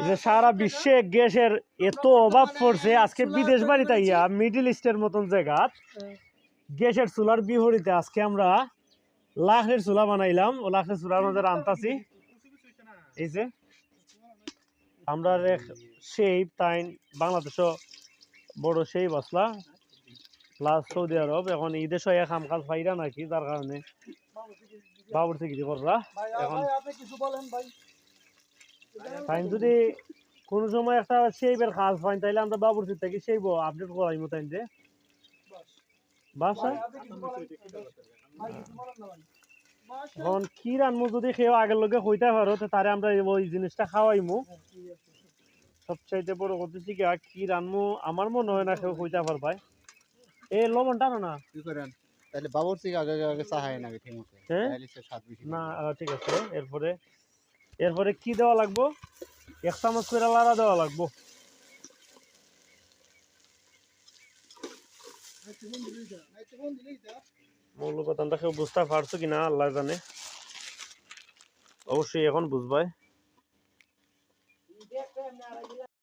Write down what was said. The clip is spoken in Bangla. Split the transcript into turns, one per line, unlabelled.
যে সারা বিশ্বে গ্যাসের এত অভাব পড়ছে, আজকে বিদেশ বাড়িতে ইয়া মিডল ইস্টের মতন জায়গা গ্যাসের চুলার বিপরীতে আজকে আমরা লাখের চুলা বানাইলাম। ও লাখের চুলার মধ্যে রান্তাছি। এই যে আমরা সেই তাই বাংলাদেশও বড় সেই বসলা প্লাস সৌদি আরব এখন ঈদের সময় কাম কাজ পাইরা নাকি, যার কারণে বাবুর্চি কিছু কররা। এখন তাই যদি কোন সময় একটা সেইবের কাজ পাই তাইলে আমরা বাবুর্চি থেকে সেইব আপডেট করাইমু তাই যে বাসা। এখন কি রানমু যদি কেউ আগের লোকে হইতে পারো তারে আমরা ওই জিনিসটা খাওয়াইমু। সবচাইতে বড় কথা কি রানমু আমার মনে হয় না কেউ হইতে পারবাই। এই লবণ টানো না
কি করেন তাহলে বাবুর্চি আগে আগে চাহাই না ঠিক মতো, তাহলে সে স্বাদ বেশি
না। ঠিক আছে, এরপরে কি দেওয়া লাগবো? 1 চামচ করে লাড়া দেওয়া লাগবো। মূল কথাটা কেউ বুঝতে পারছো কিনা আল্লাহ জানে, অবশ্যই এখন বুঝবাই।